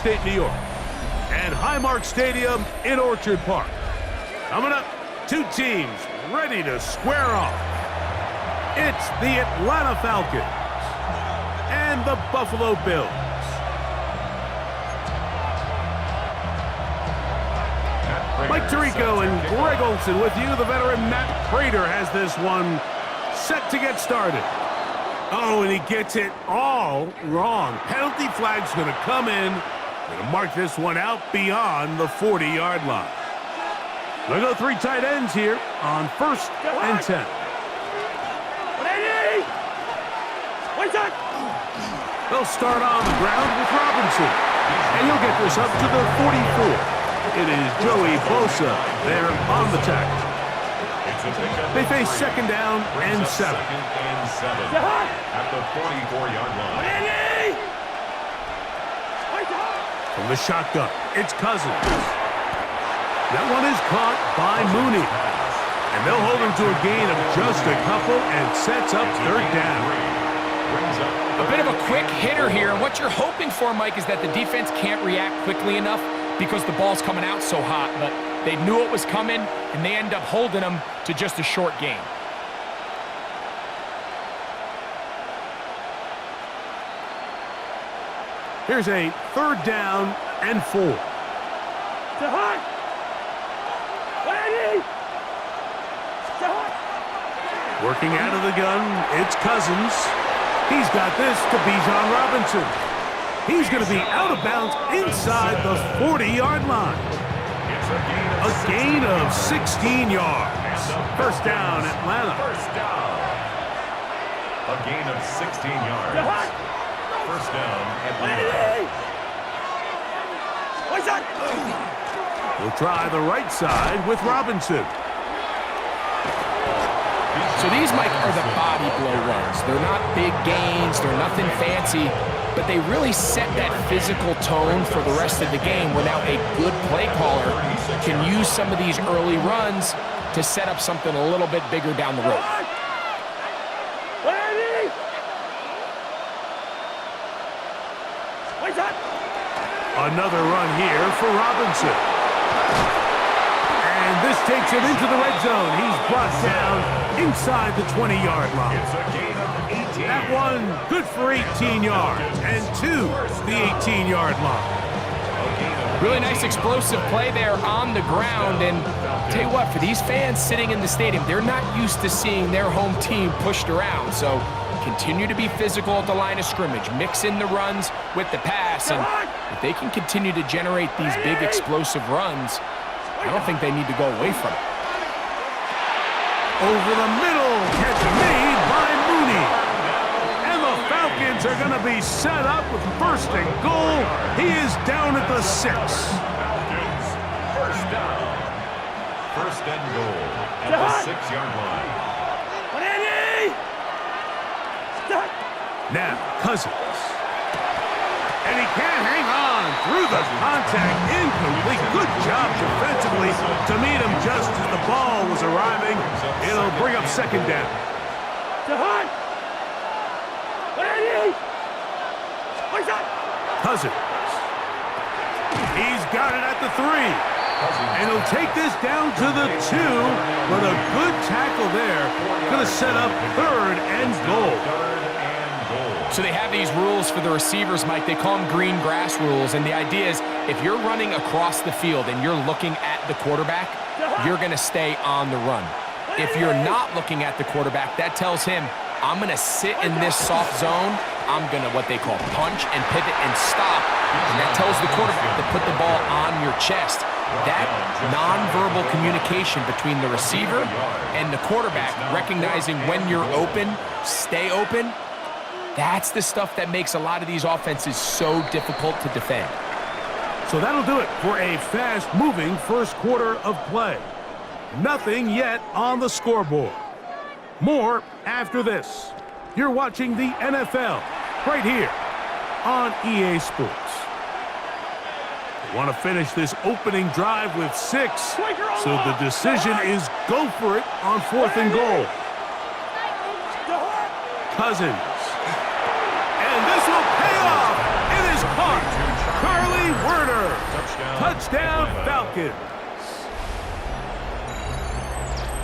State, New York, and Highmark Stadium in Orchard Park. Coming up, two teams ready to square off. It's the Atlanta Falcons and the Buffalo Bills. Mike Tirico and Greg Olson with you. The veteran Matt Prater has this one set to get started. Oh, and he gets it all wrong. Penalty flag's going to come in. Going to mark this one out beyond the 40-yard line. They'll go three tight ends here on 1st and 10. They'll start on the ground with Robinson. And he'll get this up to the 44. It is Joey Bosa there on the tackle. They face 2nd down and 7. At the 44-yard line. From the shotgun, it's Cousins. That one is caught by Mooney. And they'll hold him to a gain of just a couple and sets up 3rd down. A bit of a quick hitter here. What you're hoping for, Mike, is that the defense can't react quickly enough because the ball's coming out so hot. But they knew it was coming, and they end up holding them to just a short gain. Here's a 3rd down and 4. Working out of the gun, it's Cousins. He's got this to Bijan Robinson. He's going to be out of bounds inside the 40-yard line. A gain of 16 yards. 1st down, Atlanta. A gain of 16 yards. 1st down, Atlanta. We'll try the right side with Robinson. So these, Mike, are the body blow runs. They're not big gains. They're nothing fancy. But they really set that physical tone for the rest of the game where now a good play caller can use some of these early runs to set up something a little bit bigger down the road. Another run here for Robinson. And this takes him into the red zone. He's brought down inside the 20-yard line. It's a gain of 18. That one good for 18 yards and to the 18-yard line. Really nice explosive play there on the ground. And tell you what, for these fans sitting in the stadium, they're not used to seeing their home team pushed around. So continue to be physical at the line of scrimmage. Mix in the runs with the pass. And if they can continue to generate these big explosive runs, I don't think they need to go away from it. Over the middle, catch made by Mooney. And the Falcons are going to be set up with 1st and goal. He is down at the 6. 1st down. 1st and goal at the 6-yard line. Now, Cousins. And he can't hang on through the contact. Incomplete. Good job defensively to meet him just as the ball was arriving. It'll bring up 2nd down. Cousins. He's got it at the 3. And he'll take this down to the 2 with a good tackle there. Going to set up 3rd and goal. So they have these rules for the receivers, Mike. They call them green grass rules. And the idea is if you're running across the field and you're looking at the quarterback, you're going to stay on the run. If you're not looking at the quarterback, that tells him, I'm going to sit in this soft zone. I'm going to what they call punch and pivot and stop. And that tells the quarterback to put the ball on your chest. That nonverbal communication between the receiver and the quarterback, recognizing when you're open, stay open, that's the stuff that makes a lot of these offenses so difficult to defend. So that'll do it for a fast-moving 1st quarter of play. Nothing yet on the scoreboard. More after this. You're watching the NFL right here on EA Sports. They want to finish this opening drive with 6, so the decision is go for it on 4th and goal. Cousins. And this will pay off. It is caught. Carly Touchdown, Falcons.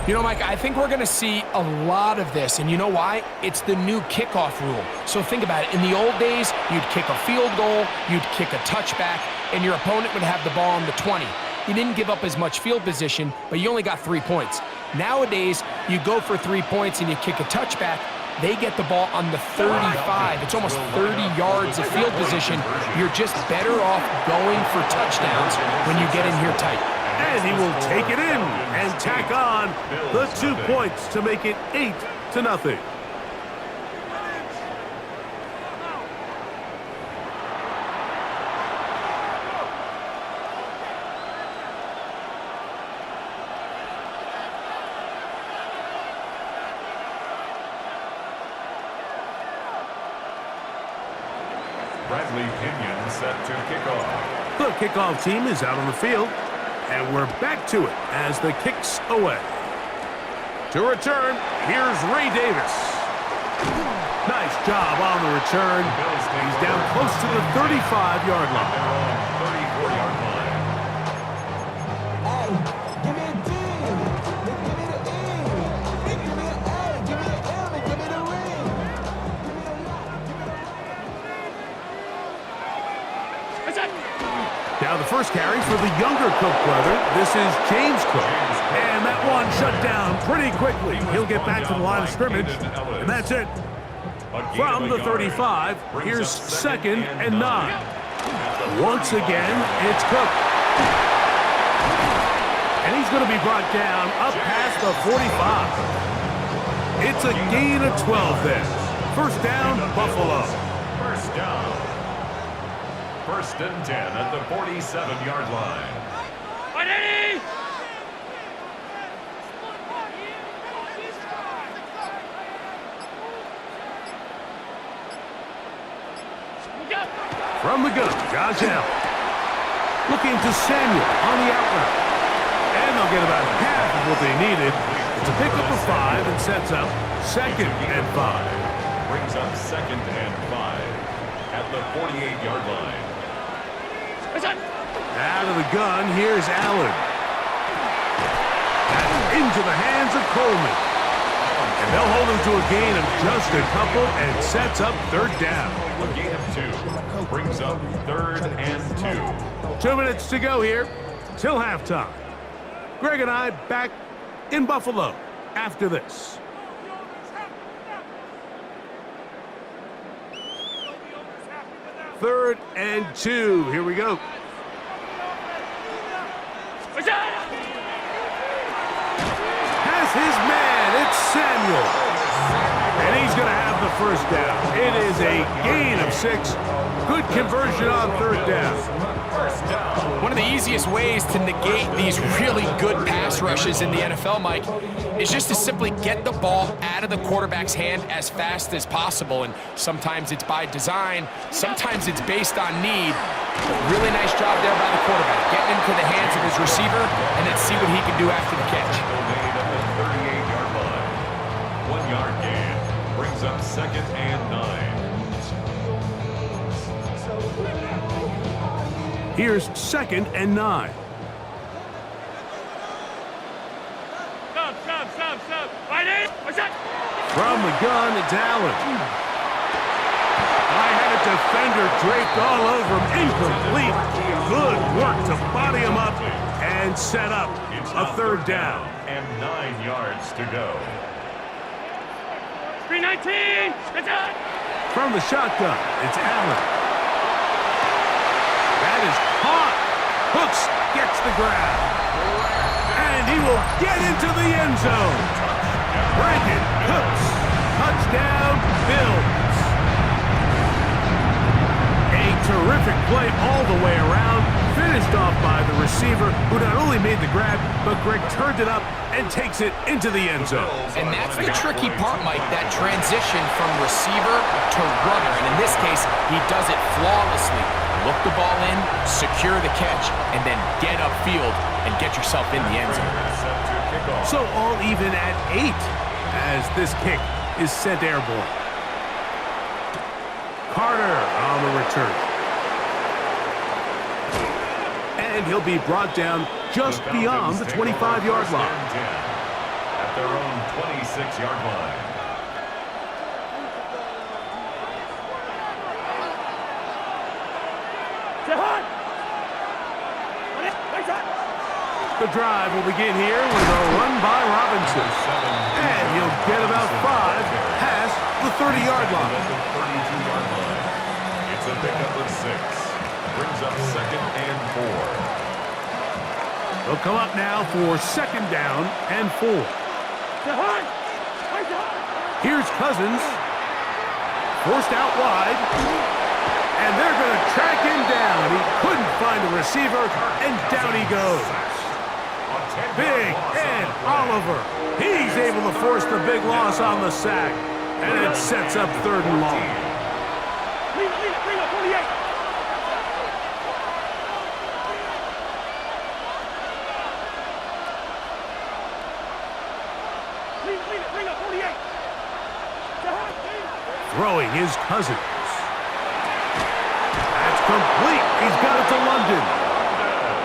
You know, Mike, I think we're going to see a lot of this, and you know why? It's the new kickoff rule. So think about it. In the old days, you'd kick a field goal, you'd kick a touchback, and your opponent would have the ball on the 20. You didn't give up as much field position, but you only got 3 points. Nowadays, you go for 3 points and you kick a touchback, they get the ball on the 35. It's almost 30 yards of field position. You're just better off going for touchdowns when you get in here tight. And he will take it in and tack on the 2 points to make it 8-0. Bradley Pinion set to kick off. The kickoff team is out on the field. And we're back to it as the kick's away. To return, here's Ray Davis. Nice job on the return. He's down close to the 35-yard line. 34-yard line. Give me a D. Give me the E. Give me an A. Give me an M. And give me the ring. Give me a lot. Give me the Now the first carry for the younger Cook brother. This is James Cook. And that one shut down pretty quickly. He'll get back to the line of scrimmage. And that's it. From the 35, here's 2nd and 9. Once again, it's Cook. And he's going to be brought down up past the 45. It's a gain of 12 there. First down, Buffalo. First down. 1st and 10 at the 47-yard line. Ready? From the gun, Josh Allen. Looking to Samuel on the outright. And they'll get about half of what they needed. It's a pickup of 5 and sets up 2nd and 5. Brings up 2nd and 5 at the 48-yard line. Out of the gun, here's Allen. And into the hands of Coleman. And they'll hold him to a gain of just a couple and sets up 3rd down. A gain of 2 brings up 3rd and 2. 2 minutes to go here till halftime. Greg and I back in Buffalo after this. Third and 2. Here we go. Has his man. It's Samuel. And he's going to have the first down. It is a gain of 6. Good conversion on 3rd down. One of the easiest ways to negate these really good pass rushes in the NFL, Mike, is just to simply get the ball out of the quarterback's hand as fast as possible. And sometimes it's by design, sometimes it's based on need. But really nice job there by the quarterback, getting into the hands of his receiver, and then see what he can do after the catch. Made at the 38-yard line. 1-yard gain brings up 2nd and 9. Here's 2nd and 9. Stop. Ready? From the gun, it's Allen. I had a defender draped all over him. Incomplete. Good work to body him up and set up a 3rd down. And 9 yards to go. 319. From the shotgun, it's Allen. That is caught. Hooks gets the grab. And he will get into the end zone. Brandon Cooks. Touchdown, Bills. A terrific play all the way around. Finished off by the receiver, who not only made the grab, but Greg turned it up and takes it into the end zone. And that's the tricky part, Mike, that transition from receiver to runner. And in this case, he does it flawlessly. Look the ball in, secure the catch, and then get upfield and get yourself in the end zone. So all even at 8 as this kick is sent airborne. Carter on the return. And and he'll be brought down just beyond the 25-yard line. At their own 26-yard line. The drive will begin here with a run by Robinson. And he'll get about 5 past the 30-yard line. It's a pickup of 6. Brings up 2nd and 4. They'll come up now for 2nd down and 4. Here's Cousins. Forced out wide. And they're going to track him down. He couldn't find a receiver, and down he goes. Big Ed Oliver. He's able to force the big loss on the sack. And it sets up 3rd and long. Bring up 48. Bring up 48. Throwing his Cousins. That's complete. He's got it to London.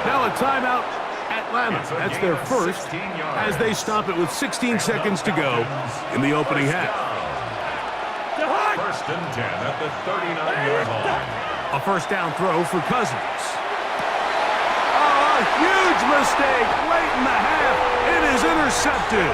Now a timeout. Atlanta. That's their first as they stop it with 16 seconds to go in the opening half. 1st and 10 at the 39-yard line. A first down throw for Cousins. Oh, a huge mistake late in the half. It is intercepted.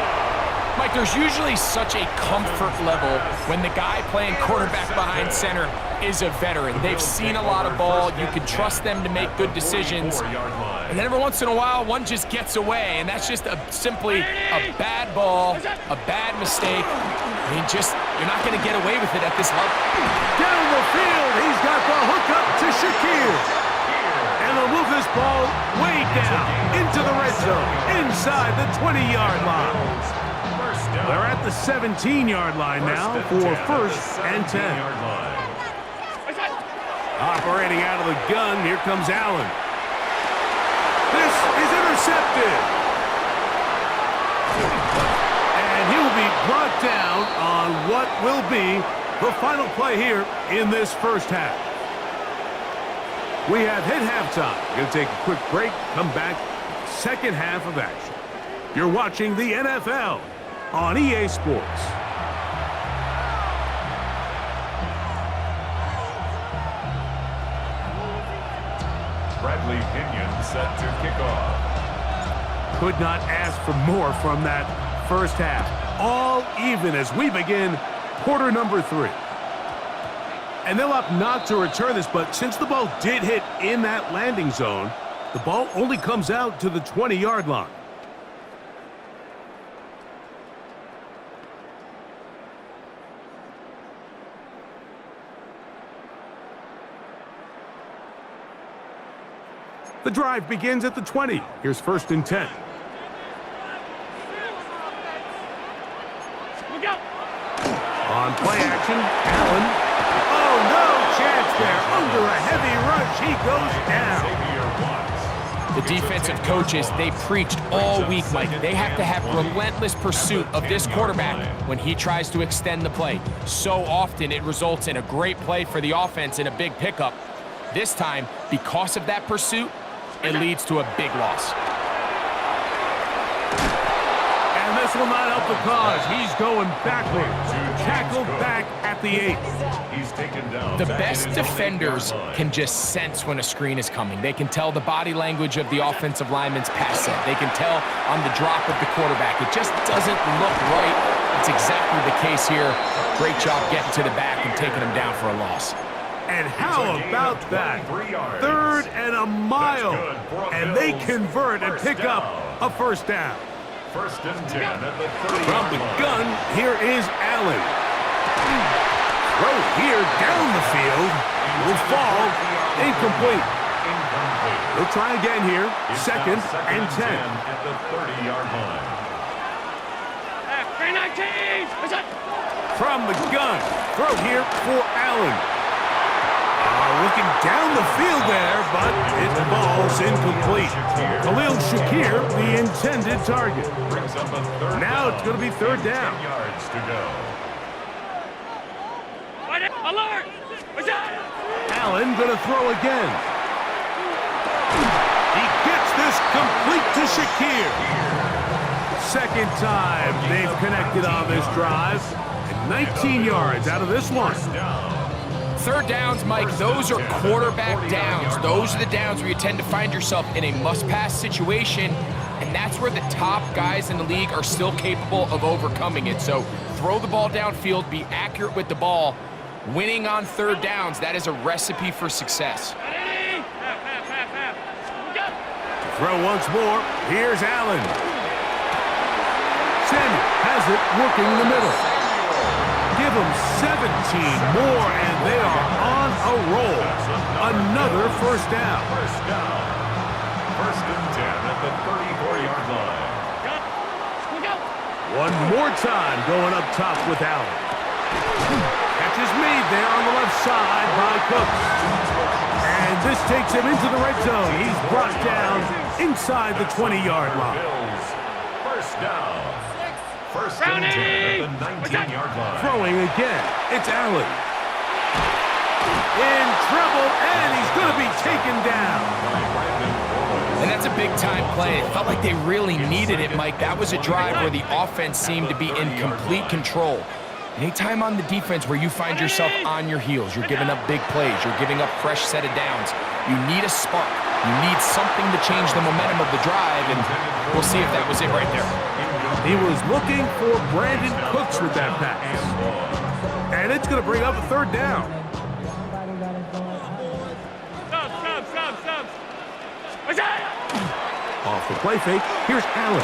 Mike, there's usually such a comfort level when the guy playing quarterback behind center is a veteran. They've seen a lot of ball. You can trust them to make good decisions. And then every once in a while, one just gets away, and that's just simply a bad ball, a bad mistake. I mean, you're not going to get away with it at this level. Down the field, he's got the hookup to Shakir. And they'll move this ball way down into the red zone, inside the 20-yard line. They're at the 17-yard line now for 1st and 10. Operating out of the gun, here comes Allen. This is intercepted. And he will be brought down on what will be the final play here in this first half. We have hit halftime. Going to take a quick break, come back, second half of action. You're watching the NFL on EA Sports. Bradley Pinion set to kick off. Could not ask for more from that first half. All even as we begin quarter number 3. And they'll opt not to return this, but since the ball did hit in that landing zone, the ball only comes out to the 20-yard line. The drive begins at the 20. Here's 1st and 10. On play action, Allen. Oh, no chance there. Under a heavy rush, he goes down. The defensive coaches, they preached all week, Mike. They have to have relentless pursuit of this quarterback when he tries to extend the play. So often it results in a great play for the offense and a big pickup. This time, because of that pursuit, it leads to a big loss. And this will not help the cause. He's going backwards. Tackled back at the 8. He's taken down. The best defenders can just sense when a screen is coming. They can tell the body language of the offensive lineman's pass set. They can tell on the drop of the quarterback. It just doesn't look right. It's exactly the case here. Great job getting to the back and taking him down for a loss. And how about that? 3rd and a mile. And they convert and pick up a first down. 1st and 10 at the 30. From the gun, here is Allen. Throw here down the field. Will fall. Incomplete. He'll try again here. 2nd and 10. At the 30-yard line. From the gun. Throw here for Allen. Looking down the field there, but it falls incomplete. Khalil Shakir, the intended target. Now it's going to be 3rd down. Yards to go. Alert! Allen going to throw again. He Shakir. Second time they've connected on this drive. And 19 yards out of this one. Third downs, Mike, those are quarterback downs. Those are the downs where you tend to find yourself in a must-pass situation, and that's where the top guys in the league are still capable of overcoming it. So throw the ball downfield, be accurate with the ball. Winning on third downs, that is a recipe for success. Throw once more. Here's Allen. Samuel has it working in the middle. Give them 17 more, and they are on a roll. Another first down. First down. First and 10 at the 34-yard line. One more time going up top with Allen. Catch is made there on the left side by Cooks. And this takes him into the red zone. He's brought down inside the 20-yard line. First down. First and 10 at the 19-yard line. Throwing again. It's Allen. In trouble, and he's going to be taken down. And that's a big-time play. It felt like they really needed it, Mike. That was a drive where the offense seemed to be in complete control. Anytime on the defense where you find yourself on your heels, you're giving up big plays, you're giving up fresh set of downs, you need a spark. You need something to change the momentum of the drive, and we'll see if that was it right there. He was looking for Brandon Cooks with that pass. And it's going to bring up a third down. Off the play fake, here's Allen.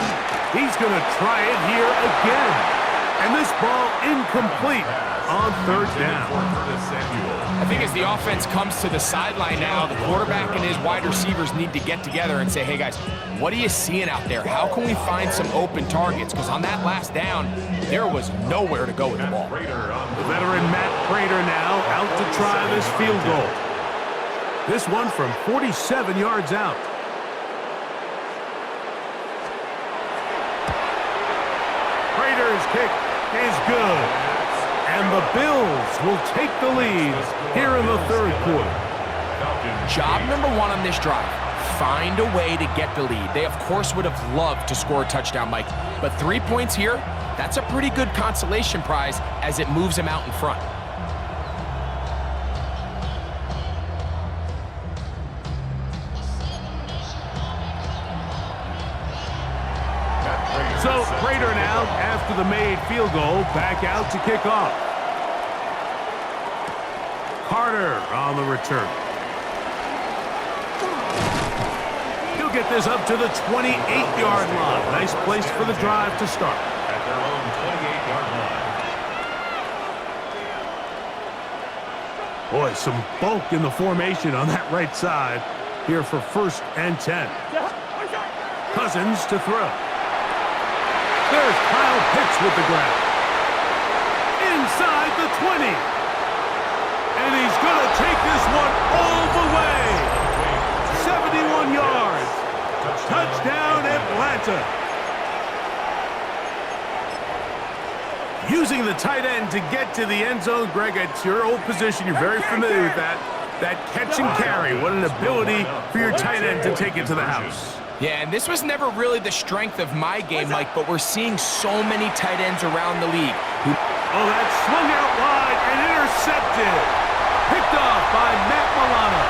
He's going to try it here again. And this ball incomplete on third down. I think as the offense comes to the sideline now, the quarterback and his wide receivers need to get together and say, hey guys, what are you seeing out there? How can we find some open targets? Because on that last down, there was nowhere to go with the ball. The veteran Matt Prater now out to try this field goal. This one from 47 yards out. Prater's kick is good. And the Bills will take the lead here in the third quarter. Job number one on this drive, find a way to get the lead. They, of course, would have loved to score a touchdown, Mike. But 3 points here, that's a pretty good consolation prize as it moves them out in front. So Prater now, after the made field goal, back out to kick off. Carter on the return. He'll get this up to the 28-yard line. Nice place for the drive to start. At their own 28-yard line. Boy, some bulk in the formation on that right side here for first and 10. Cousins to throw. There's Kyle Pitts with the grab. Inside the 20. And he's going to take this one all the way. 71 yards. Touchdown, Atlanta. Using the tight end to get to the end zone, Greg, it's your old position. You're very familiar with that. That catch and carry. What an ability for your tight end to take it to the house. Yeah, and this was never really the strength of my game, Mike, but we're seeing so many tight ends around the league. Oh, that swung out wide and intercepted. Picked off by Matt Milano.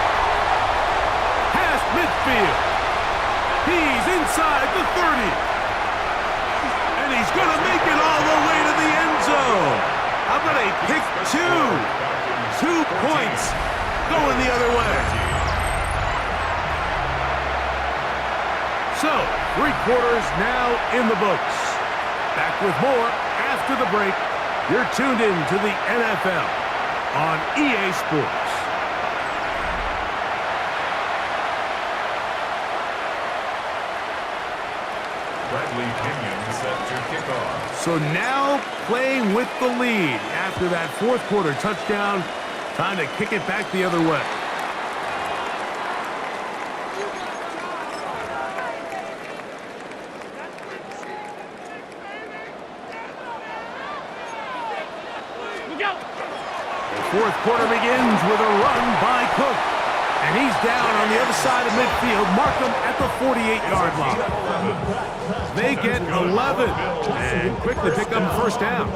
Past midfield. He's inside the 30. And he's going to make it all the way to the end zone. How about a pick two? 2 points going the other way. So, 3 quarters now in the books. Back with more after the break. You're tuned in to the NFL on EA Sports. Bradley Pinion set to kick off. So now playing with the lead after that fourth quarter touchdown. Time to kick it back the other way. The fourth quarter begins with a run by Cook. And he's down on the other side of midfield. Mark him at the 48-yard line. They get 11 and quickly pick up a first down.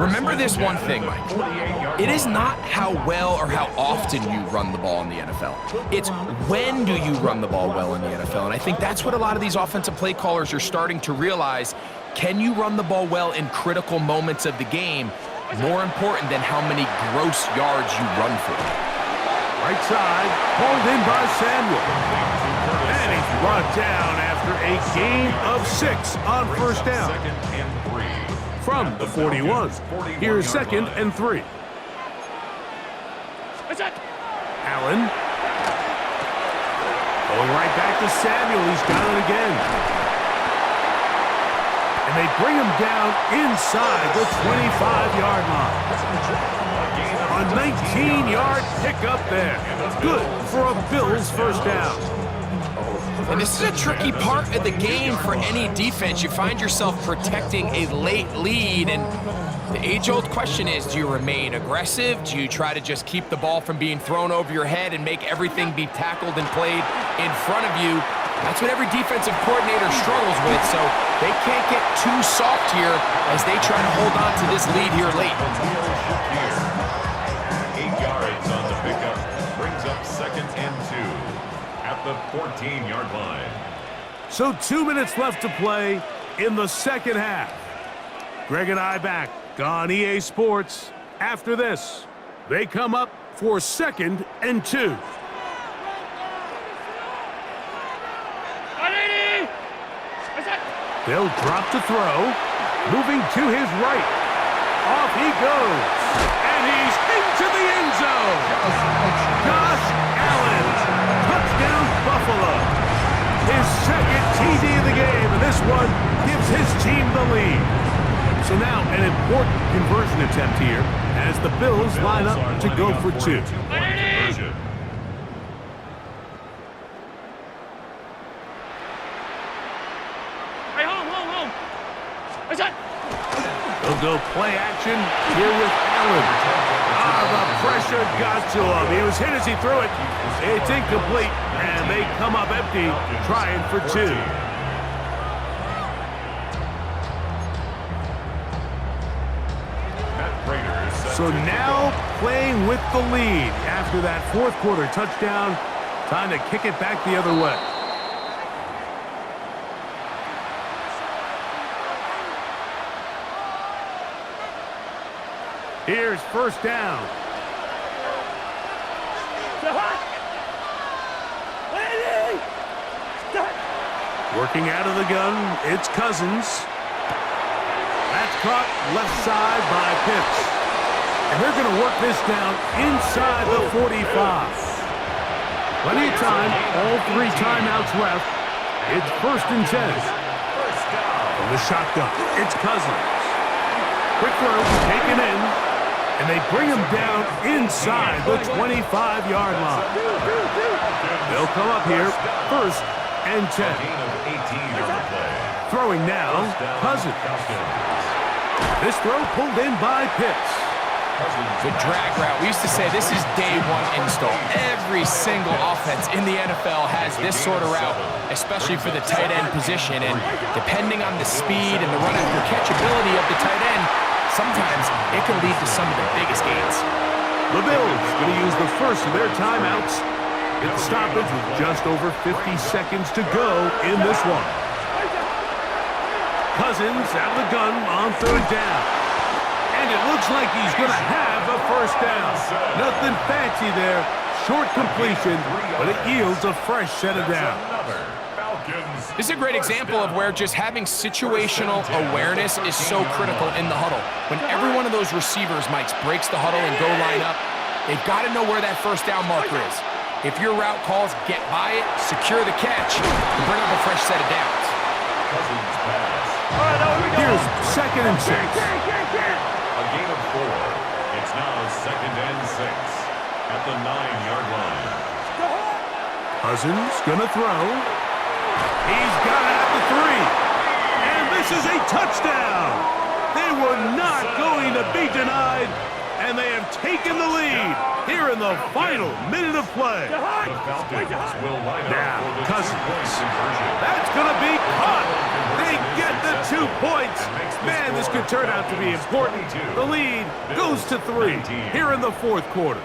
Remember this one thing, Mike. It is not how well or how often you run the ball in the NFL. It's when do you run the ball well in the NFL. And I think that's what a lot of these offensive play callers are starting to realize. Can you run the ball well in critical moments of the game? More important than how many gross yards you run for. Right side, pulled in by Samuel. And he's brought down after a gain of 6 on first down. From the 41. Here's 2nd and 3. Allen. Going right back to Samuel. He's got it again. And they bring him down inside the 25-yard line. A 19-yard pickup there. Good for a Bills first down. And this is a tricky part of the game for any defense. You find yourself protecting a late lead, and the age-old question is, do you remain aggressive? Do you try to just keep the ball from being thrown over your head and make everything be tackled and played in front of you? That's what every defensive coordinator struggles with, so they can't get too soft here as they try to hold on to this lead here late. 8 yards on the pickup, brings up 2nd and 2 at the 14-yard line. So 2 minutes left to play in the second half. Greg and I back on EA Sports. After this, they come up for 2nd and 2. They'll drop to throw. Moving to his right. Off he goes. And he's into the end zone. Josh Allen. Touchdown Buffalo. His 2nd TD of the game. And this one gives his team the lead. So now an important conversion attempt here as the Bills line up to go for 2. They'll go play action here with Allen. The pressure got to him. He was hit as he threw it. It's incomplete, and they come up empty, trying for 2. So now playing with the lead after that 4th quarter touchdown. Time to kick it back the other way. Here's first down. Working out of the gun, it's Cousins. That's caught left side by Pitts. And they're going to work this down inside the 45. Plenty of time, all 3 timeouts left. It's 1st and 10. From the shotgun, it's Cousins. Quick throw, taken in. And they bring him down inside the 25-yard line. They'll come up here, 1st and 10. Throwing now, Cousins. This throw pulled in by Pitts. The drag route. We used to say this is day 1 install. Every single offense in the NFL has this sort of route, especially for the tight end position. And depending on the speed and the run after catch ability of the tight end, sometimes it can lead to some of the biggest gains. The Bills going to use the first of their timeouts. It's stoppage with just over 50 seconds to go in this one. Cousins out of the gun on 3rd down. And it looks like he's going to have a first down. Nothing fancy there. Short completion, but it yields a fresh set of downs. This is a great example of where just having situational awareness is so critical in the huddle. When every one of those receivers, Mike, breaks the huddle and go line up, they've got to know where that first down marker is. If your route calls, get by it, secure the catch, and bring up a fresh set of downs. Here's 2nd and 6. A gain of 4. It's now 2nd and 6 at the 9-yard line. Cousins gonna throw. He's got it at the 3. And this is a touchdown. They were not going to be denied. And they have taken the lead here in the final minute of play. The Falcons will line up Now, for the Cousins. 2-point conversion. That's going to be caught. They get the 2 points. Man, this could turn out to be important. The lead goes to 3 here in the fourth quarter.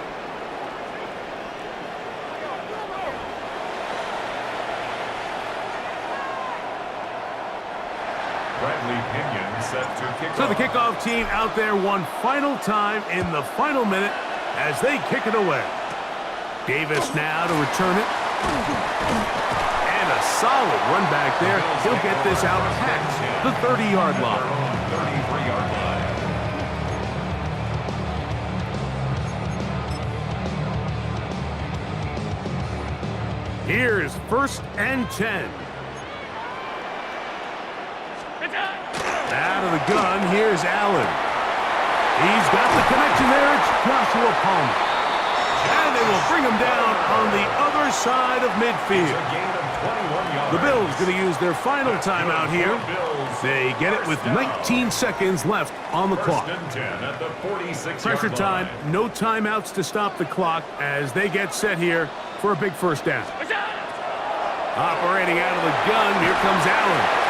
So the kickoff team out there one final time in the final minute as they kick it away. Davis now to return it. And a solid run back there. He'll get this out past the 30-yard line. 33-yard line. Here's 1st and 10. Out of the gun, here's Allen. He's got the connection there. It's Joshua Palmer. And they will bring him down on the other side of midfield. The Bills going to use their final timeout here. They get it with 19 seconds left on the clock. Pressure time, no timeouts to stop the clock as they get set here for a big first down. Operating out of the gun, here comes Allen.